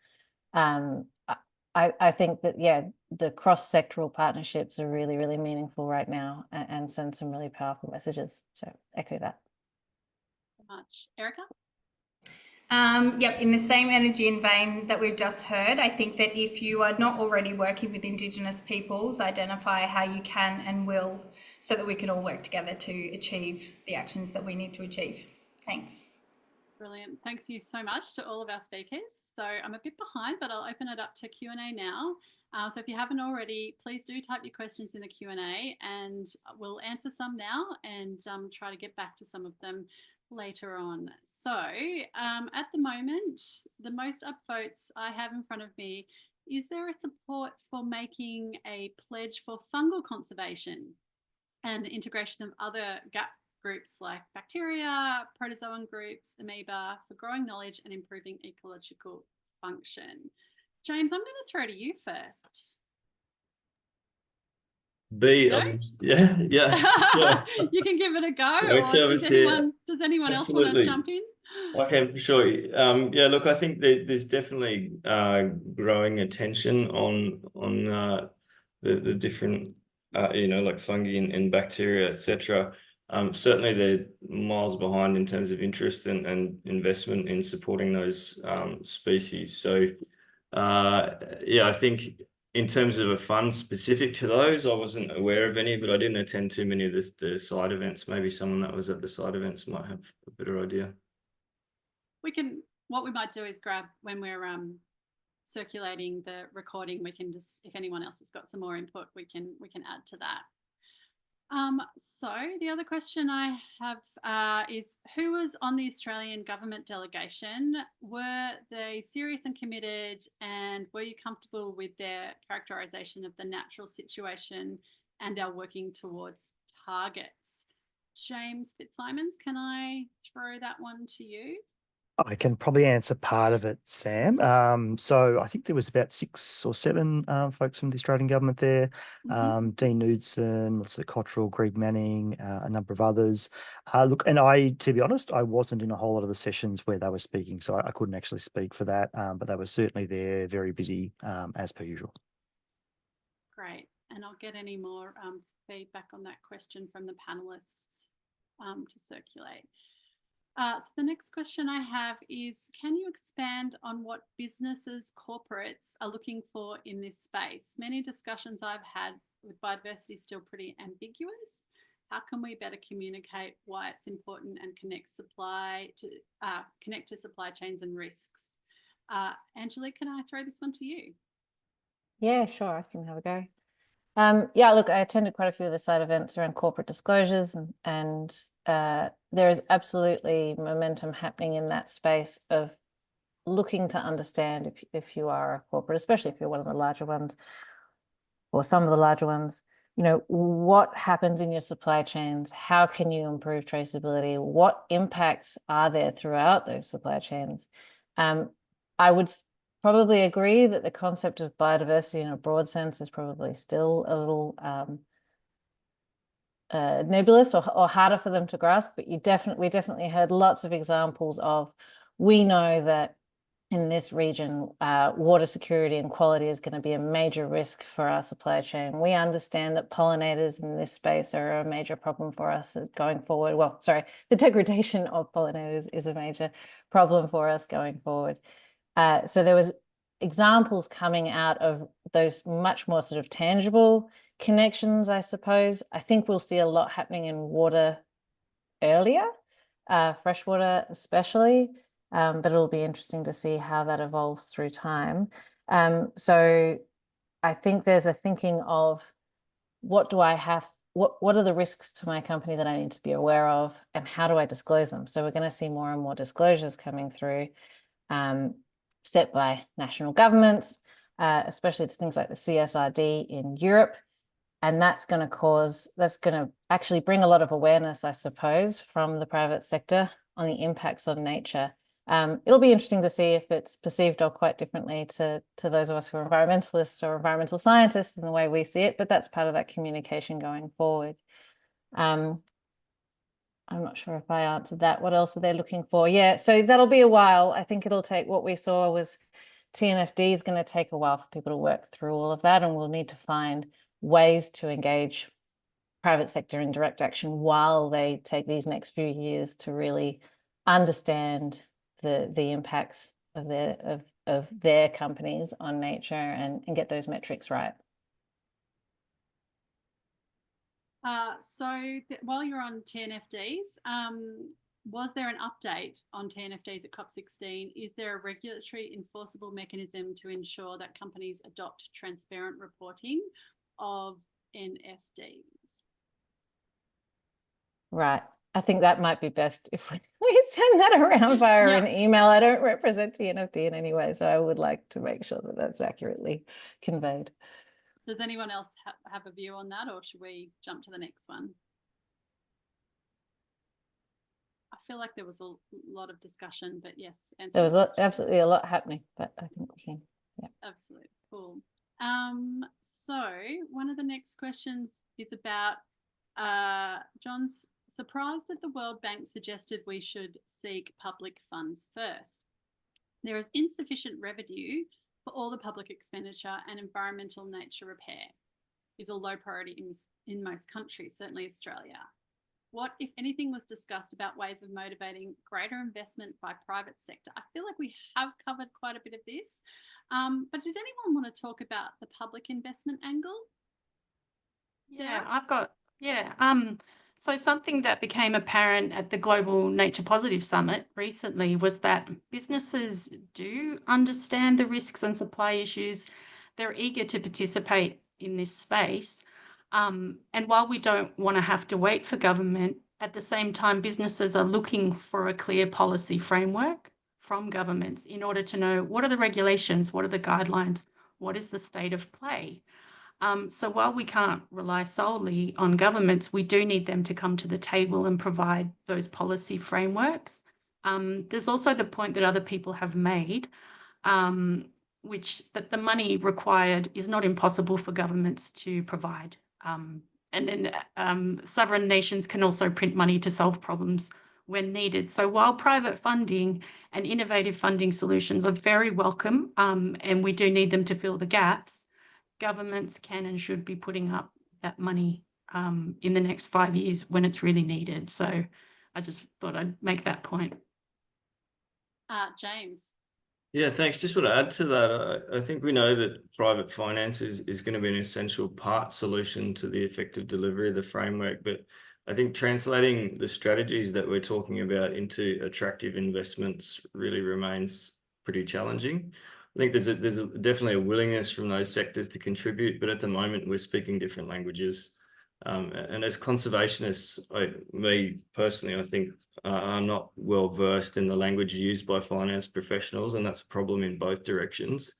I think that, yeah, the cross-sectoral partnerships are really, really meaningful right now and send some really powerful messages. So echo that. Much. Erica? Yep, in the same energy and vein that we've just heard, I think that if you are not already working with Indigenous peoples, identify how you can and will, so that we can all work together to achieve the actions that we need to achieve. Thanks. Brilliant. Thanks you so much to all of our speakers. So I'm a bit behind, but I'll open it up to Q&A now. So if you haven't already, please do type your questions in the Q&A, and we'll answer some now and try to get back to some of them later on. So at the moment, the most upvotes I have in front of me, is there a support for making a pledge for fungal conservation and the integration of other GAP groups like bacteria, protozoan groups, amoeba, for growing knowledge and improving ecological function? James, I'm going to throw to you first. B, No? yeah. You can give it a go. So Or does anyone else want to jump in? I can, for sure. Yeah, look, I think that there's definitely growing attention on the different, like fungi and bacteria, etc. Certainly they're miles behind in terms of interest and investment in supporting those species. So yeah, I think in terms of a fund specific to those, I wasn't aware of any, but I didn't attend too many of the side events. Maybe someone that was at the side events might have a better idea. What we might do is grab, when we're circulating the recording, we can just, if anyone else has got some more input, we can add to that. So the other question I have is, who was on the Australian government delegation? Were they serious and committed, and were you comfortable with their characterisation of the natural situation and our working towards targets? James Fitzsimons, can I throw that one to you? I can probably answer part of it, Sam. So I think there was about 6 or 7 folks from the Australian government there. Dean Knudsen, Melissa Cottrell, Greg Manning, a number of others. Look, and to be honest, I wasn't in a whole lot of the sessions where they were speaking, so I couldn't actually speak for that, but they were certainly there, very busy, as per usual. Great. And I'll get any more feedback on that question from the panelists to circulate. So the next question I have is, can you expand on what businesses, corporates are looking for in this space? Many discussions I've had with biodiversity is still pretty ambiguous. How can we better communicate why it's important and connect to supply chains and risks? Anjali, can I throw this one to you? Yeah, sure, I can have a go. Yeah, look, I attended quite a few of the side events around corporate disclosures, and there is absolutely momentum happening in that space of looking to understand if you are a corporate, especially if you're one of the larger ones or some of the larger ones, you know, what happens in your supply chains? How can you improve traceability? What impacts are there throughout those supply chains? I would probably agree that the concept of biodiversity in a broad sense is probably still a little nebulous or harder for them to grasp, but we definitely heard lots of examples of, we know that in this region, water security and quality is going to be a major risk for our supply chain. We understand that pollinators in this space are a major problem for us going forward. Well, sorry, the degradation of pollinators is a major problem for us going forward. So there was examples coming out of those much more sort of tangible connections, I suppose. I think we'll see a lot happening in water earlier, freshwater especially. But it'll be interesting to see how that evolves through time. So I think there's a thinking of, what do I have, what are the risks to my company that I need to be aware of, and how do I disclose them? So we're going to see more and more disclosures coming through, set by national governments, especially things like the CSRD in Europe. And that's going to actually bring a lot of awareness, I suppose, from the private sector on the impacts on nature. It'll be interesting to see if it's perceived or quite differently to those of us who are environmentalists or environmental scientists in the way we see it, but that's part of that communication going forward. I'm not sure if I answered that. What else are they looking for? Yeah, so that'll be a while. I think it'll take, what we saw was TNFD is going to take a while for people to work through all of that, and we'll need to find ways to engage private sector in direct action while they take these next few years to really understand the impacts of their companies on nature and get those metrics right. While you're on TNFDs, was there an update on TNFDs at COP16? Is there a regulatory enforceable mechanism to ensure that companies adopt transparent reporting of NFDs? Right. I think that might be best if we send that around via an email. I don't represent TNFD in any way, so I would like to make sure that that's accurately conveyed. Does anyone else have a view on that, or should we jump to the next one? I feel like there was a lot of discussion, but yes. There was absolutely a lot happening, but I think we can, yeah. Absolutely, cool. So one of the next questions is about John's surprised that the World Bank suggested we should seek public funds first. There is insufficient revenue for all the public expenditure, and environmental nature repair is a low priority in most countries, certainly Australia. What, if anything, was discussed about ways of motivating greater investment by private sector? I feel like we have covered quite a bit of this, but did anyone want to talk about the public investment angle? Sarah? So something that became apparent at the Global Nature Positive Summit recently was that businesses do understand the risks and supply issues. They're eager to participate in this space. And while we don't want to have to wait for government, at the same time, businesses are looking for a clear policy framework from governments in order to know, what are the regulations, what are the guidelines, what is the state of play? So while we can't rely solely on governments, we do need them to come to the table and provide those policy frameworks. There's also the point that other people have made, which that the money required is not impossible for governments to provide. And then sovereign nations can also print money to solve problems when needed. So while private funding and innovative funding solutions are very welcome, and we do need them to fill the gaps, governments can and should be putting up that money in the next 5 years when it's really needed. So I just thought I'd make that point. James. Yeah, thanks. Just want to add to that. I think we know that private finance is going to be an essential part solution to the effective delivery of the framework. But I think translating the strategies that we're talking about into attractive investments really remains pretty challenging. I think there's definitely a willingness from those sectors to contribute, but at the moment we're speaking different languages. And as conservationists, me personally, I think I'm not well versed in the language used by finance professionals, and that's a problem in both directions.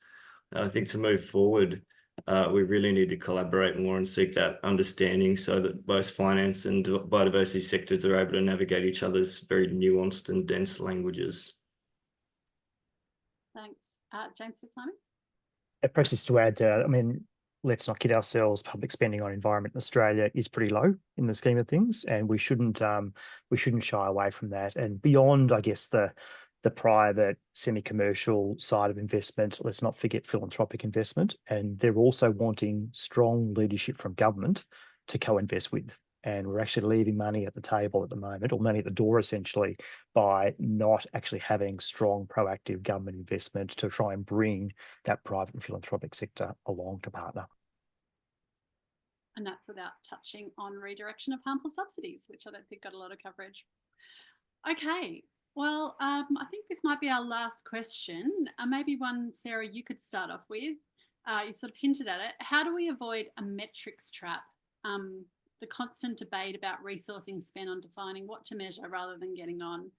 I think to move forward, we really need to collaborate more and seek that understanding so that both finance and biodiversity sectors are able to navigate each other's very nuanced and dense languages. Thanks. James Fitzsimons? Perhaps just to add to that, I mean, let's not kid ourselves, public spending on environment in Australia is pretty low in the scheme of things, and we shouldn't shy away from that. And beyond, I guess, the private semi-commercial side of investment, let's not forget philanthropic investment. And they're also wanting strong leadership from government to co-invest with. And we're actually leaving money at the table at the moment, or money at the door essentially, by not actually having strong proactive government investment to try and bring that private and philanthropic sector along to partner. And that's without touching on redirection of harmful subsidies, which I don't think got a lot of coverage. Okay, well, I think this might be our last question. Maybe one, Sarah, you could start off with. You sort of hinted at it. How do we avoid a metrics trap? The constant debate about resourcing spent on defining what to measure rather than getting on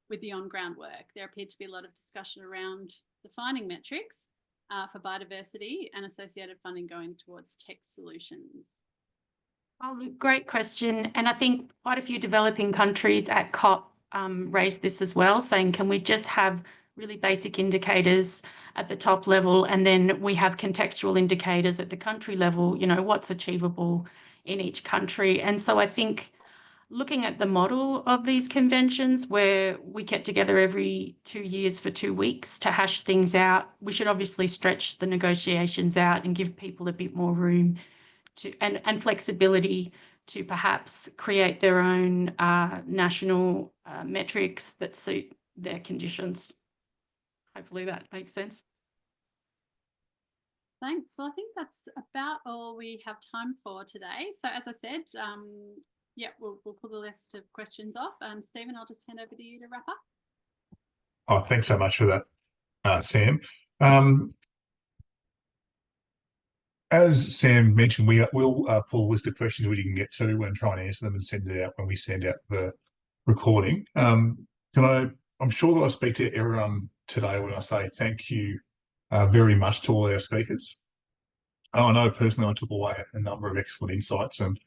with the on-ground work. There appeared to be a lot of discussion around defining metrics for biodiversity and associated funding going towards tech solutions. Oh, look, great question. And I think quite a few developing countries at COP raised this as well, saying, can we just have really basic indicators at the top level, and then we have contextual indicators at the country level, you know, what's achievable in each country. And so I think looking at the model of these conventions where we get together every 2 years for 2 weeks to hash things out, we should obviously stretch the negotiations out and give people a bit more room to and flexibility to perhaps create their own national metrics that suit their conditions. Hopefully that makes sense. Thanks. Well, I think that's about all we have time for today. So as I said, yeah, we'll pull the list of questions off. Stephen, I'll just hand over to you to wrap up. Oh, thanks so much for that, Sam. As Sam mentioned, we'll pull a list of questions we didn't get to and try and answer them and send it out when we send out the recording. I'm sure that I speak to everyone today when I say thank you very much to all our speakers. I know personally I took away a number of excellent insights, and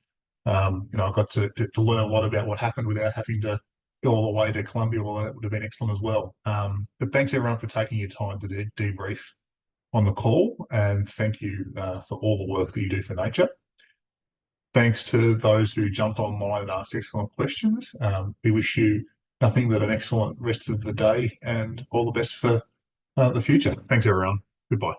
you know, I got to learn a lot about what happened without having to go all the way to Colombia. Well, that would have been excellent as well. But thanks everyone for taking your time to debrief on the call, and thank you for all the work that you do for nature. Thanks to those who jumped online and asked excellent questions. We wish you nothing but an excellent rest of the day and all the best for the future. Thanks everyone. Goodbye.